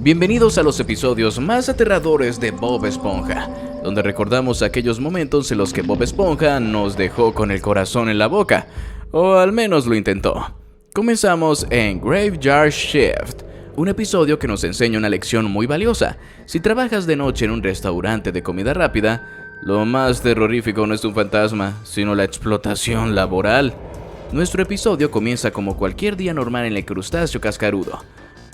Bienvenidos a los episodios más aterradores de Bob Esponja, donde recordamos aquellos momentos en los que Bob Esponja nos dejó con el corazón en la boca, o al menos lo intentó. Comenzamos en Graveyard Shift, un episodio que nos enseña una lección muy valiosa. Si trabajas de noche en un restaurante de comida rápida, lo más terrorífico no es un fantasma, sino la explotación laboral. Nuestro episodio comienza como cualquier día normal en el crustáceo cascarudo.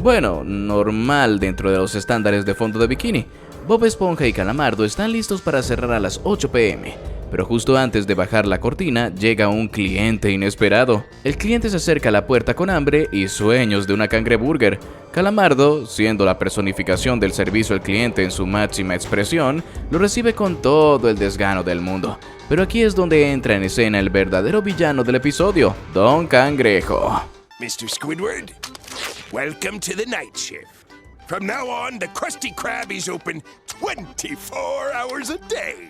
Bueno, normal dentro de los estándares de fondo de bikini. Bob Esponja y Calamardo están listos para cerrar a las 8 p.m. Pero justo antes de bajar la cortina, llega un cliente inesperado. El cliente se acerca a la puerta con hambre y sueños de una cangreburger. Calamardo, siendo la personificación del servicio al cliente en su máxima expresión, lo recibe con todo el desgano del mundo. Pero aquí es donde entra en escena el verdadero villano del episodio, Don Cangrejo. Mr. Squidward, welcome to the night shift. From now on, the Krusty Krab is open 24 hours a day.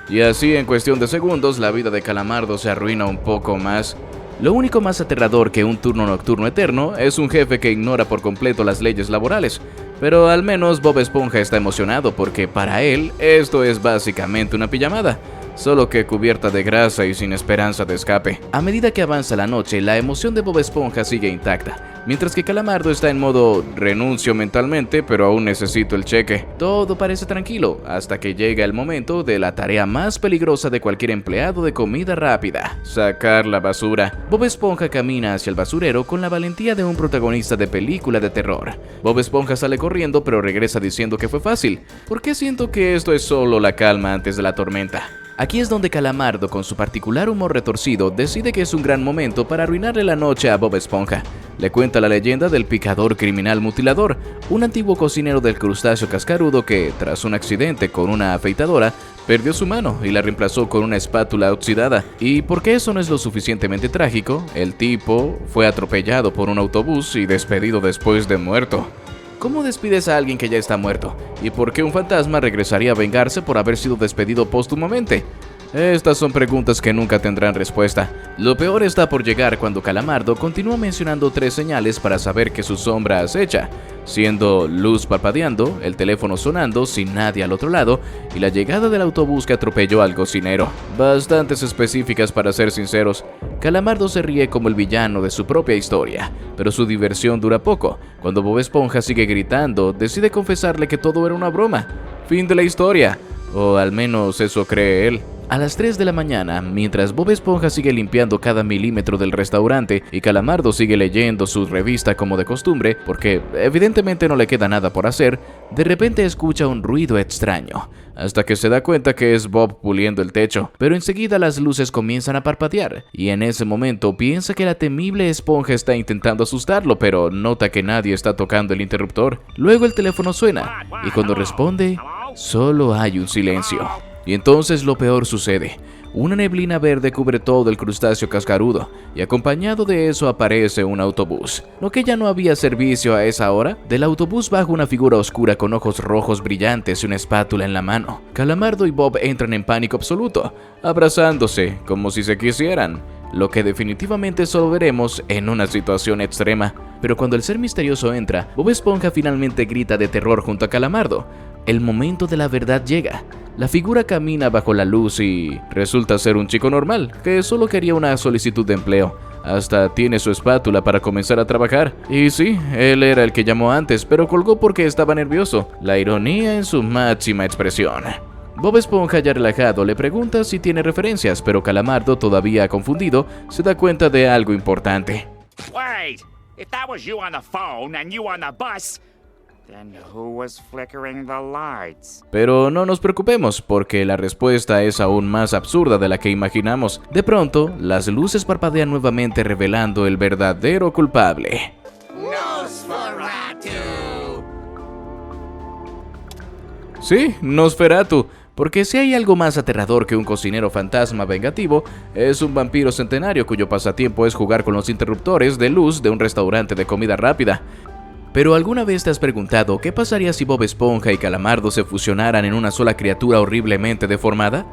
Y así, en cuestión de segundos, la vida de Calamardo se arruina un poco más. Lo único más aterrador que un turno nocturno eterno es un jefe que ignora por completo las leyes laborales. Pero al menos Bob Esponja está emocionado porque para él esto es básicamente una pijamada, solo que cubierta de grasa y sin esperanza de escape. A medida que avanza la noche, la emoción de Bob Esponja sigue intacta, mientras que Calamardo está en modo renuncio mentalmente, pero aún necesito el cheque. Todo parece tranquilo, hasta que llega el momento de la tarea más peligrosa de cualquier empleado de comida rápida: sacar la basura. Bob Esponja camina hacia el basurero con la valentía de un protagonista de película de terror. Bob Esponja sale corriendo, pero regresa diciendo que fue fácil. ¿Por qué siento que esto es solo la calma antes de la tormenta? Aquí es donde Calamardo, con su particular humor retorcido, decide que es un gran momento para arruinarle la noche a Bob Esponja. Le cuenta la leyenda del picador criminal mutilador, un antiguo cocinero del crustáceo cascarudo que, tras un accidente con una afeitadora, perdió su mano y la reemplazó con una espátula oxidada. Y porque eso no es lo suficientemente trágico, el tipo fue atropellado por un autobús y despedido después de muerto. ¿Cómo despides a alguien que ya está muerto? ¿Y por qué un fantasma regresaría a vengarse por haber sido despedido póstumamente? Estas son preguntas que nunca tendrán respuesta. Lo peor está por llegar cuando Calamardo continúa mencionando 3 señales para saber que su sombra acecha, siendo luz parpadeando, el teléfono sonando sin nadie al otro lado y la llegada del autobús que atropelló al cocinero. Bastantes específicas para ser sinceros. Calamardo se ríe como el villano de su propia historia, pero su diversión dura poco. Cuando Bob Esponja sigue gritando, decide confesarle que todo era una broma. Fin de la historia, o al menos eso cree él. A las 3 de la mañana, mientras Bob Esponja sigue limpiando cada milímetro del restaurante y Calamardo sigue leyendo su revista como de costumbre, porque evidentemente no le queda nada por hacer, de repente escucha un ruido extraño, hasta que se da cuenta que es Bob puliendo el techo. Pero enseguida las luces comienzan a parpadear, y en ese momento piensa que la temible esponja está intentando asustarlo, pero nota que nadie está tocando el interruptor. Luego el teléfono suena, y cuando responde, solo hay un silencio. Y entonces lo peor sucede. Una neblina verde cubre todo el crustáceo cascarudo, y acompañado de eso aparece un autobús. ¿No que ya no había servicio a esa hora? Del autobús baja una figura oscura con ojos rojos brillantes y una espátula en la mano. Calamardo y Bob entran en pánico absoluto, abrazándose como si se quisieran, lo que definitivamente solo veremos en una situación extrema. Pero cuando el ser misterioso entra, Bob Esponja finalmente grita de terror junto a Calamardo. El momento de la verdad llega. La figura camina bajo la luz y resulta ser un chico normal, que solo quería una solicitud de empleo. Hasta tiene su espátula para comenzar a trabajar. Y sí, él era el que llamó antes, pero colgó porque estaba nervioso. La ironía en su máxima expresión. Bob Esponja, ya relajado, le pregunta si tiene referencias, pero Calamardo, todavía confundido, se da cuenta de algo importante. Wait, if that was you on the phone and you on the bus, then who was flickering the lights? Pero no nos preocupemos, porque la respuesta es aún más absurda de la que imaginamos. De pronto, las luces parpadean nuevamente, revelando el verdadero culpable. Nosferatu. Sí, Nosferatu. Porque si hay algo más aterrador que un cocinero fantasma vengativo, es un vampiro centenario cuyo pasatiempo es jugar con los interruptores de luz de un restaurante de comida rápida. Pero ¿alguna vez te has preguntado qué pasaría si Bob Esponja y Calamardo se fusionaran en una sola criatura horriblemente deformada?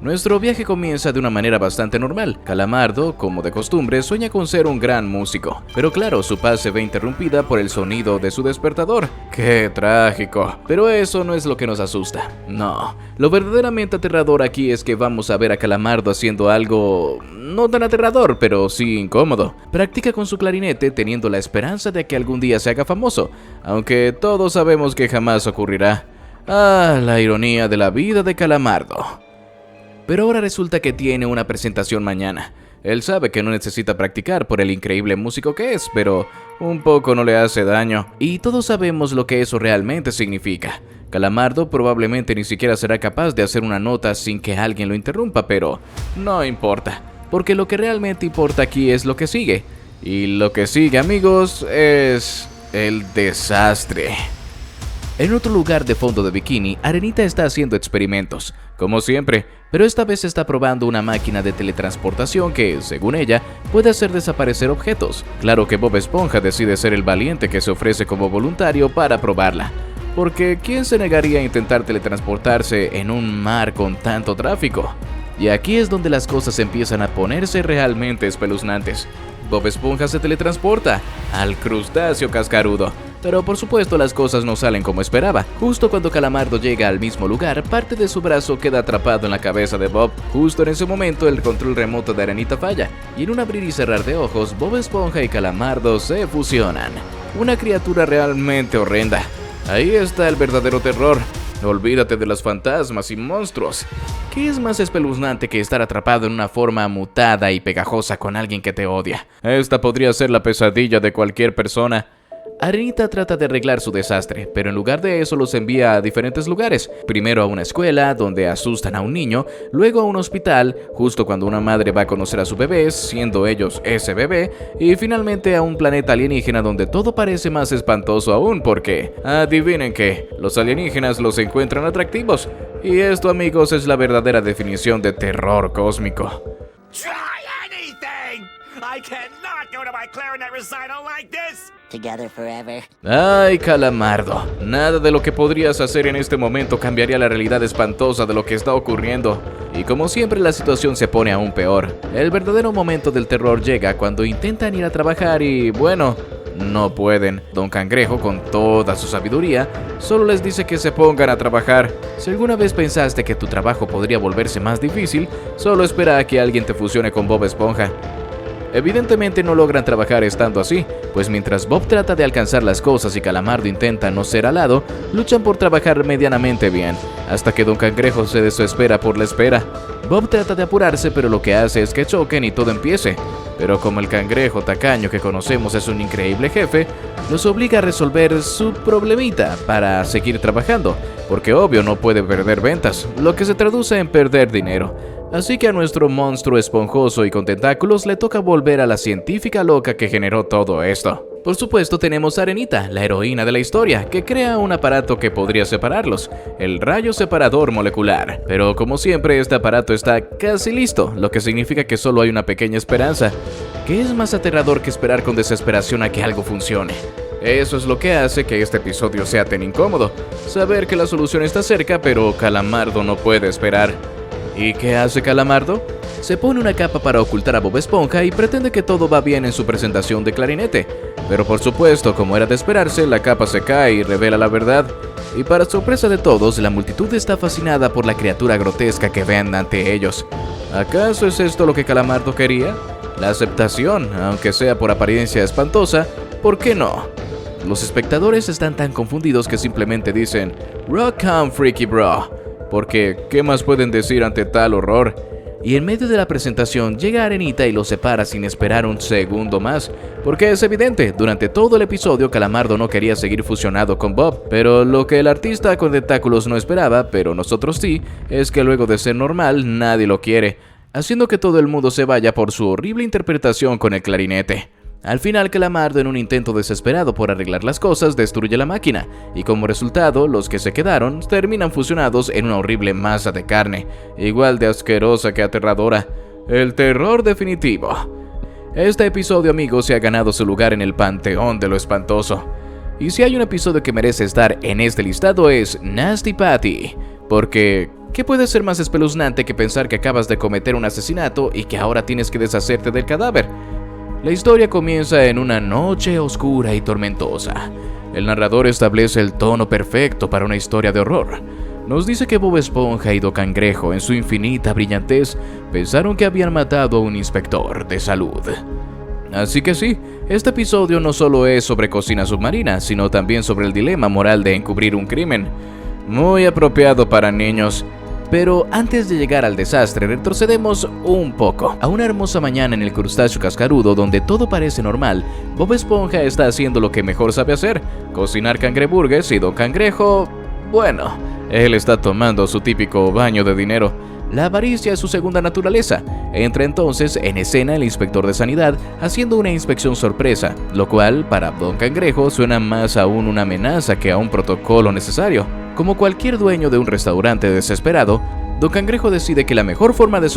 Nuestro viaje comienza de una manera bastante normal. Calamardo, como de costumbre, sueña con ser un gran músico. Pero claro, su paz se ve interrumpida por el sonido de su despertador. ¡Qué trágico! Pero eso no es lo que nos asusta. No. Lo verdaderamente aterrador aquí es que vamos a ver a Calamardo haciendo algo no tan aterrador, pero sí incómodo. Practica con su clarinete teniendo la esperanza de que algún día se haga famoso, aunque todos sabemos que jamás ocurrirá. Ah, la ironía de la vida de Calamardo. Pero ahora resulta que tiene una presentación mañana. Él sabe que no necesita practicar por el increíble músico que es, pero un poco no le hace daño. Y todos sabemos lo que eso realmente significa. Calamardo probablemente ni siquiera será capaz de hacer una nota sin que alguien lo interrumpa, pero no importa. Porque lo que realmente importa aquí es lo que sigue. Y lo que sigue, amigos, es el desastre. En otro lugar de fondo de bikini, Arenita está haciendo experimentos, como siempre, pero esta vez está probando una máquina de teletransportación que, según ella, puede hacer desaparecer objetos. Claro que Bob Esponja decide ser el valiente que se ofrece como voluntario para probarla, porque ¿quién se negaría a intentar teletransportarse en un mar con tanto tráfico? Y aquí es donde las cosas empiezan a ponerse realmente espeluznantes. Bob Esponja se teletransporta al crustáceo cascarudo. Pero por supuesto las cosas no salen como esperaba. Justo cuando Calamardo llega al mismo lugar, parte de su brazo queda atrapado en la cabeza de Bob. Justo en ese momento el control remoto de Arenita falla, y en un abrir y cerrar de ojos, Bob Esponja y Calamardo se fusionan. Una criatura realmente horrenda. Ahí está el verdadero terror. Olvídate de los fantasmas y monstruos. ¿Qué es más espeluznante que estar atrapado en una forma mutada y pegajosa con alguien que te odia? Esta podría ser la pesadilla de cualquier persona. Arenita trata de arreglar su desastre, pero en lugar de eso los envía a diferentes lugares. Primero a una escuela, donde asustan a un niño, luego a un hospital, justo cuando una madre va a conocer a su bebé, siendo ellos ese bebé, y finalmente a un planeta alienígena donde todo parece más espantoso aún porque, adivinen qué, los alienígenas los encuentran atractivos. Y esto, amigos, es la verdadera definición de terror cósmico. Try anything! I cannot go to my clarinet recital like this! Together forever. Ay, Calamardo, nada de lo que podrías hacer en este momento cambiaría la realidad espantosa de lo que está ocurriendo. Y como siempre la situación se pone aún peor. El verdadero momento del terror llega cuando intentan ir a trabajar y, bueno, no pueden. Don Cangrejo, con toda su sabiduría, solo les dice que se pongan a trabajar. Si alguna vez pensaste que tu trabajo podría volverse más difícil, solo espera a que alguien te fusione con Bob Esponja. Evidentemente no logran trabajar estando así, pues mientras Bob trata de alcanzar las cosas y Calamardo intenta no ser alado, luchan por trabajar medianamente bien, hasta que Don Cangrejo se desespera por la espera. Bob trata de apurarse, pero lo que hace es que choquen y todo empiece. Pero como el cangrejo tacaño que conocemos es un increíble jefe, los obliga a resolver su problemita para seguir trabajando, porque obvio no puede perder ventas, lo que se traduce en perder dinero. Así que a nuestro monstruo esponjoso y con tentáculos le toca volver a la científica loca que generó todo esto. Por supuesto tenemos a Arenita, la heroína de la historia, que crea un aparato que podría separarlos, el rayo separador molecular. Pero como siempre este aparato está casi listo, lo que significa que solo hay una pequeña esperanza. ¿Qué es más aterrador que esperar con desesperación a que algo funcione? Eso es lo que hace que este episodio sea tan incómodo, saber que la solución está cerca pero Calamardo no puede esperar. ¿Y qué hace Calamardo? Se pone una capa para ocultar a Bob Esponja y pretende que todo va bien en su presentación de clarinete. Pero por supuesto, como era de esperarse, la capa se cae y revela la verdad. Y para sorpresa de todos, la multitud está fascinada por la criatura grotesca que ven ante ellos. ¿Acaso es esto lo que Calamardo quería? La aceptación, aunque sea por apariencia espantosa, ¿por qué no? Los espectadores están tan confundidos que simplemente dicen "Rock on, freaky bro", porque ¿qué más pueden decir ante tal horror? Y en medio de la presentación llega Arenita y los separa sin esperar un segundo más, porque es evidente, durante todo el episodio Calamardo no quería seguir fusionado con Bob, pero lo que el artista con tentáculos no esperaba, pero nosotros sí, es que luego de ser normal nadie lo quiere, haciendo que todo el mundo se vaya por su horrible interpretación con el clarinete. Al final Calamardo, en un intento desesperado por arreglar las cosas, destruye la máquina, y como resultado, los que se quedaron terminan fusionados en una horrible masa de carne, igual de asquerosa que aterradora. El terror definitivo. Este episodio, amigos, se ha ganado su lugar en el panteón de lo espantoso. Y si hay un episodio que merece estar en este listado es Nasty Patty, porque ¿Qué puede ser más espeluznante que pensar que acabas de cometer un asesinato y que ahora tienes que deshacerte del cadáver? La historia comienza en una noche oscura y tormentosa. El narrador establece el tono perfecto para una historia de horror. Nos dice que Bob Esponja y Don Cangrejo, en su infinita brillantez, pensaron que habían matado a un inspector de salud. Así que sí, este episodio no solo es sobre cocina submarina, sino también sobre el dilema moral de encubrir un crimen. Muy apropiado para niños. Pero antes de llegar al desastre, retrocedemos un poco. A una hermosa mañana en el crustáceo cascarudo, donde todo parece normal, Bob Esponja está haciendo lo que mejor sabe hacer: cocinar cangreburgers, y Don Cangrejo, bueno, él está tomando su típico baño de dinero. La avaricia es su segunda naturaleza. Entra entonces en escena el inspector de sanidad haciendo una inspección sorpresa, lo cual para Don Cangrejo suena más aún una amenaza que a un protocolo necesario. Como cualquier dueño de un restaurante desesperado, Don Cangrejo decide que la mejor forma de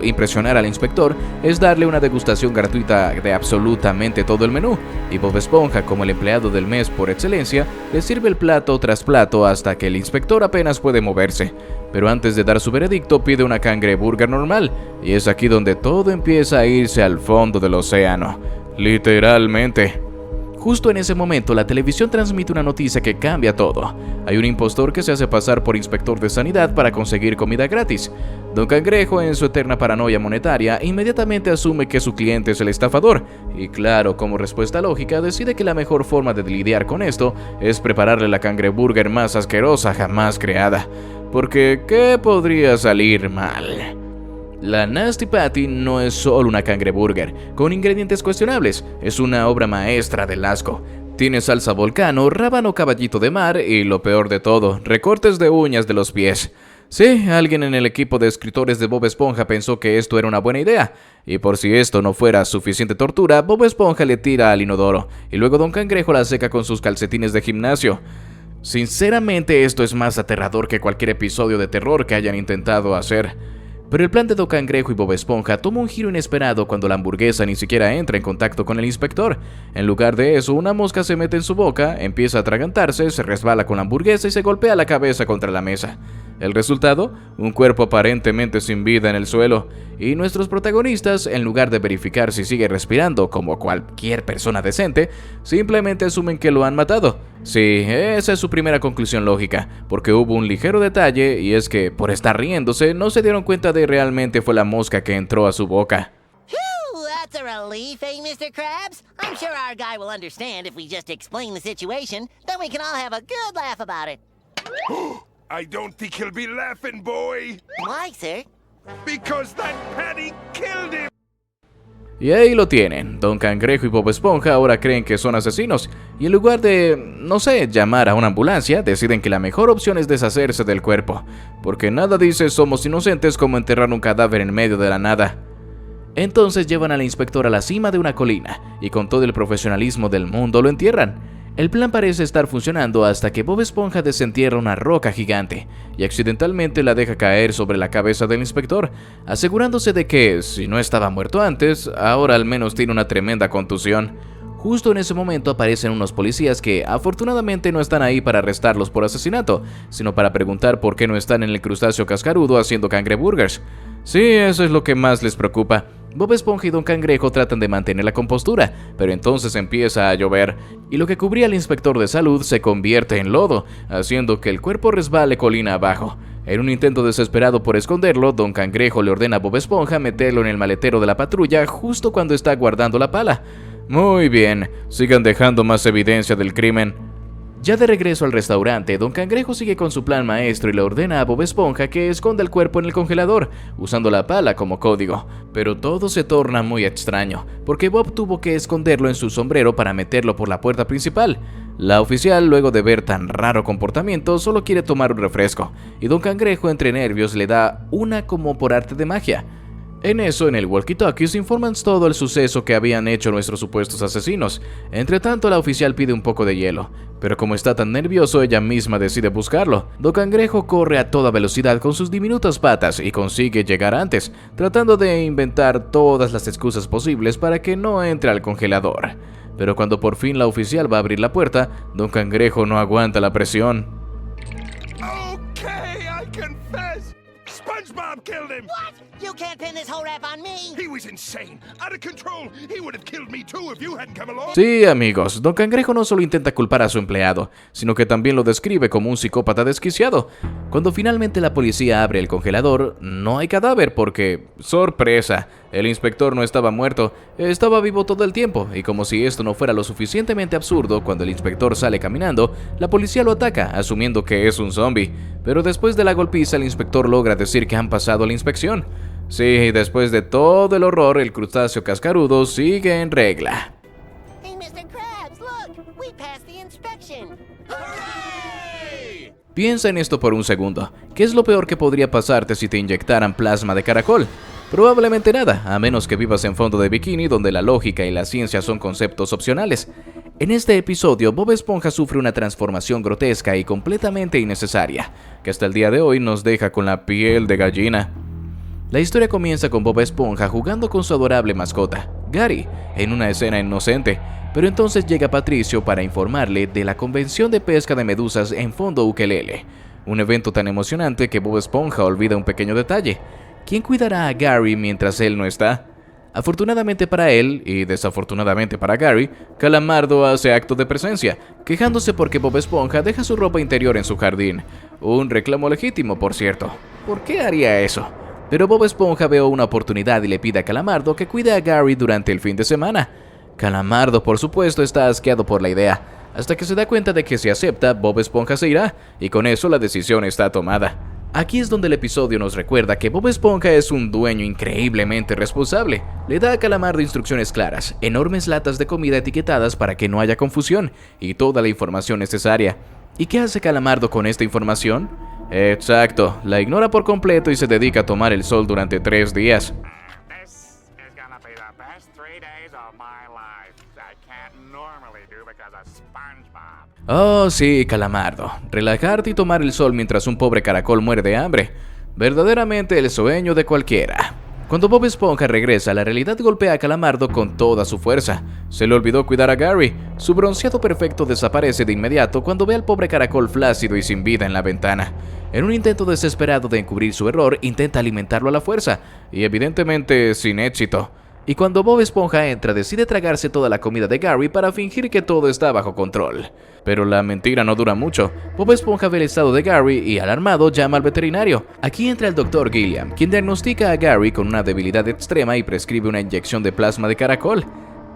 impresionar al inspector es darle una degustación gratuita de absolutamente todo el menú, y Bob Esponja, como el empleado del mes por excelencia, le sirve el plato tras plato hasta que el inspector apenas puede moverse. Pero antes de dar su veredicto pide una cangreburger normal, y es aquí donde todo empieza a irse al fondo del océano. Literalmente. Justo en ese momento, la televisión transmite una noticia que cambia todo. Hay un impostor que se hace pasar por inspector de sanidad para conseguir comida gratis. Don Cangrejo, en su eterna paranoia monetaria, inmediatamente asume que su cliente es el estafador. Y claro, como respuesta lógica, decide que la mejor forma de lidiar con esto es prepararle la cangreburger más asquerosa jamás creada. Porque, ¿qué podría salir mal? La Nasty Patty no es solo una cangreburger con ingredientes cuestionables, es una obra maestra del asco. Tiene salsa volcano, rábano caballito de mar y, lo peor de todo, recortes de uñas de los pies. Sí, alguien en el equipo de escritores de Bob Esponja pensó que esto era una buena idea, y por si esto no fuera suficiente tortura, Bob Esponja le tira al inodoro, y luego Don Cangrejo la seca con sus calcetines de gimnasio. Sinceramente, esto es más aterrador que cualquier episodio de terror que hayan intentado hacer. Pero el plan de Don Cangrejo y Bob Esponja toma un giro inesperado cuando la hamburguesa ni siquiera entra en contacto con el inspector. En lugar de eso, una mosca se mete en su boca, empieza a atragantarse, se resbala con la hamburguesa y se golpea la cabeza contra la mesa. El resultado, un cuerpo aparentemente sin vida en el suelo, y nuestros protagonistas, en lugar de verificar si sigue respirando como cualquier persona decente, simplemente asumen que lo han matado. Sí, esa es su primera conclusión lógica, porque hubo un ligero detalle, y es que, por estar riéndose, no se dieron cuenta de realmente fue la mosca que entró a su boca. That's a relief, eh, Mr. Krabs? I'm sure our guy will understand if we just explain the situation, then we can all have a good laugh about it. I don't think he'll be laughing, boy. Why, sir? Because that Patty killed him. Y ahí lo tienen. Don Cangrejo y Bob Esponja ahora creen que son asesinos, y en lugar de, llamar a una ambulancia, deciden que la mejor opción es deshacerse del cuerpo, porque nada dice somos inocentes como enterrar un cadáver en medio de la nada. Entonces llevan al inspector a la cima de una colina, y con todo el profesionalismo del mundo lo entierran. El plan parece estar funcionando hasta que Bob Esponja desentierra una roca gigante y accidentalmente la deja caer sobre la cabeza del inspector, asegurándose de que, si no estaba muerto antes, ahora al menos tiene una tremenda contusión. Justo en ese momento aparecen unos policías que afortunadamente no están ahí para arrestarlos por asesinato, sino para preguntar por qué no están en el crustáceo cascarudo haciendo cangreburgers. Sí, eso es lo que más les preocupa. Bob Esponja y Don Cangrejo tratan de mantener la compostura, pero entonces empieza a llover, y lo que cubría al inspector de salud se convierte en lodo, haciendo que el cuerpo resbale colina abajo. En un intento desesperado por esconderlo, Don Cangrejo le ordena a Bob Esponja meterlo en el maletero de la patrulla justo cuando está guardando la pala. Muy bien, sigan dejando más evidencia del crimen. Ya de regreso al restaurante, Don Cangrejo sigue con su plan maestro y le ordena a Bob Esponja que esconda el cuerpo en el congelador, usando la pala como código. Pero todo se torna muy extraño, porque Bob tuvo que esconderlo en su sombrero para meterlo por la puerta principal. La oficial, luego de ver tan raro comportamiento, solo quiere tomar un refresco, y Don Cangrejo, entre nervios, le da una como por arte de magia. En eso, en el walkie-talkie informan todo el suceso que habían hecho nuestros supuestos asesinos. Entre tanto, la oficial pide un poco de hielo, pero como está tan nervioso, ella misma decide buscarlo. Don Cangrejo corre a toda velocidad con sus diminutas patas y consigue llegar antes, tratando de inventar todas las excusas posibles para que no entre al congelador. Pero cuando por fin la oficial va a abrir la puerta, Don Cangrejo no aguanta la presión. Okay, I killed him! What? You can't pin this whole rap on me. He was insane, out of control. He would have killed me too if you hadn't come along. Sí, amigos, Don Cangrejo no solo intenta culpar a su empleado, sino que también lo describe como un psicópata desquiciado. Cuando finalmente la policía abre el congelador, no hay cadáver porque, sorpresa, el inspector no estaba muerto, estaba vivo todo el tiempo, y como si esto no fuera lo suficientemente absurdo, cuando el inspector sale caminando, la policía lo ataca, asumiendo que es un zombie. Pero después de la golpiza, el inspector logra decir que han pasado la inspección. Sí, después de todo el horror, el crustáceo cascarudo sigue en regla. Hey, Mr. Krabs, look! We passed the inspection. Hooray! Piensa en esto por un segundo. ¿Qué es lo peor que podría pasarte si te inyectaran plasma de caracol? Probablemente nada, a menos que vivas en fondo de bikini, donde la lógica y la ciencia son conceptos opcionales. En este episodio, Bob Esponja sufre una transformación grotesca y completamente innecesaria, que hasta el día de hoy nos deja con la piel de gallina. La historia comienza con Bob Esponja jugando con su adorable mascota, Gary, en una escena inocente, pero entonces llega Patricio para informarle de la convención de pesca de medusas en Fondo Ukelele, un evento tan emocionante que Bob Esponja olvida un pequeño detalle. ¿Quién cuidará a Gary mientras él no está? Afortunadamente para él, y desafortunadamente para Gary, Calamardo hace acto de presencia, quejándose porque Bob Esponja deja su ropa interior en su jardín. Un reclamo legítimo, por cierto. ¿Por qué haría eso? Pero Bob Esponja ve una oportunidad y le pide a Calamardo que cuide a Gary durante el fin de semana. Calamardo, por supuesto, está asqueado por la idea, hasta que se da cuenta de que si acepta, Bob Esponja se irá, y con eso la decisión está tomada. Aquí es donde el episodio nos recuerda que Bob Esponja es un dueño increíblemente responsable. Le da a Calamardo instrucciones claras, enormes latas de comida etiquetadas para que no haya confusión, y toda la información necesaria. ¿Y qué hace Calamardo con esta información? Exacto, la ignora por completo y se dedica a tomar el sol durante 3 días. This is gonna be the best 3 days of my life. I can't normally do because of SpongeBob. Oh, sí, Calamardo. Relajarte y tomar el sol mientras un pobre caracol muere de hambre. Verdaderamente el sueño de cualquiera. Cuando Bob Esponja regresa, la realidad golpea a Calamardo con toda su fuerza. Se le olvidó cuidar a Gary. Su bronceado perfecto desaparece de inmediato cuando ve al pobre caracol flácido y sin vida en la ventana. En un intento desesperado de encubrir su error, intenta alimentarlo a la fuerza, y evidentemente sin éxito. Y cuando Bob Esponja entra, decide tragarse toda la comida de Gary para fingir que todo está bajo control. Pero la mentira no dura mucho. Bob Esponja ve el estado de Gary y, alarmado, llama al veterinario. Aquí entra el Dr. Gilliam, quien diagnostica a Gary con una debilidad extrema y prescribe una inyección de plasma de caracol.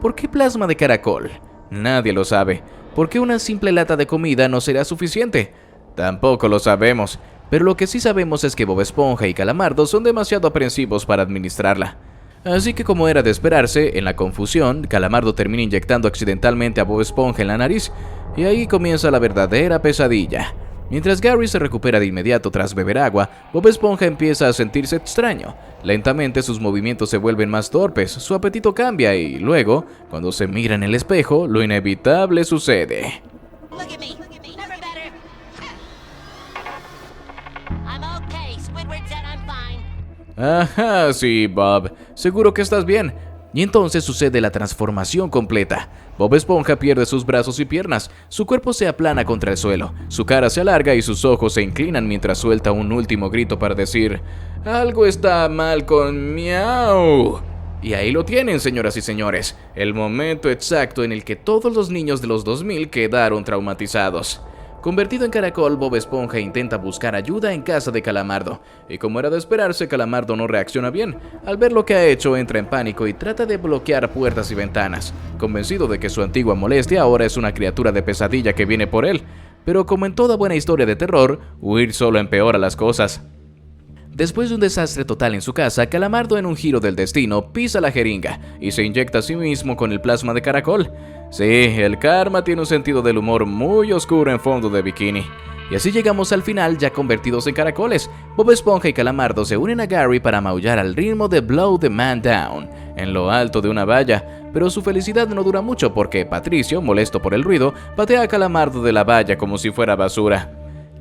¿Por qué plasma de caracol? Nadie lo sabe. ¿Por qué una simple lata de comida no será suficiente? Tampoco lo sabemos. Pero lo que sí sabemos es que Bob Esponja y Calamardo son demasiado aprensivos para administrarla. Así que, como era de esperarse, en la confusión, Calamardo termina inyectando accidentalmente a Bob Esponja en la nariz, y ahí comienza la verdadera pesadilla. Mientras Gary se recupera de inmediato tras beber agua, Bob Esponja empieza a sentirse extraño. Lentamente sus movimientos se vuelven más torpes, su apetito cambia y luego, cuando se mira en el espejo, lo inevitable sucede. Look at me. Never better. I'm okay. Squidward said I'm fine. Ajá, sí, Bob. Seguro que estás bien. Y entonces sucede la transformación completa. Bob Esponja pierde sus brazos y piernas, su cuerpo se aplana contra el suelo, su cara se alarga y sus ojos se inclinan mientras suelta un último grito para decir: «Algo está mal con Miau». Y ahí lo tienen, señoras y señores, el momento exacto en el que todos los niños de los 2000 quedaron traumatizados. Convertido en caracol, Bob Esponja intenta buscar ayuda en casa de Calamardo, y como era de esperarse, Calamardo no reacciona bien. Al ver lo que ha hecho, entra en pánico y trata de bloquear puertas y ventanas, convencido de que su antigua molestia ahora es una criatura de pesadilla que viene por él. Pero como en toda buena historia de terror, huir solo empeora las cosas. Después de un desastre total en su casa, Calamardo, en un giro del destino, pisa la jeringa y se inyecta a sí mismo con el plasma de caracol. Sí, el karma tiene un sentido del humor muy oscuro en Fondo de Bikini. Y así llegamos al final, ya convertidos en caracoles. Bob Esponja y Calamardo se unen a Gary para maullar al ritmo de Blow the Man Down, en lo alto de una valla. Pero su felicidad no dura mucho porque Patricio, molesto por el ruido, patea a Calamardo de la valla como si fuera basura.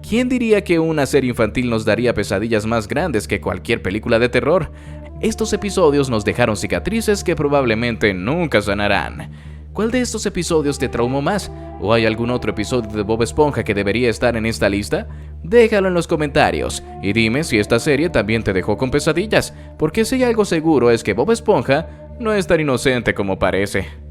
¿Quién diría que una serie infantil nos daría pesadillas más grandes que cualquier película de terror? Estos episodios nos dejaron cicatrices que probablemente nunca sanarán. ¿Cuál de estos episodios te traumó más? ¿O hay algún otro episodio de Bob Esponja que debería estar en esta lista? Déjalo en los comentarios y dime si esta serie también te dejó con pesadillas, porque si hay algo seguro es que Bob Esponja no es tan inocente como parece.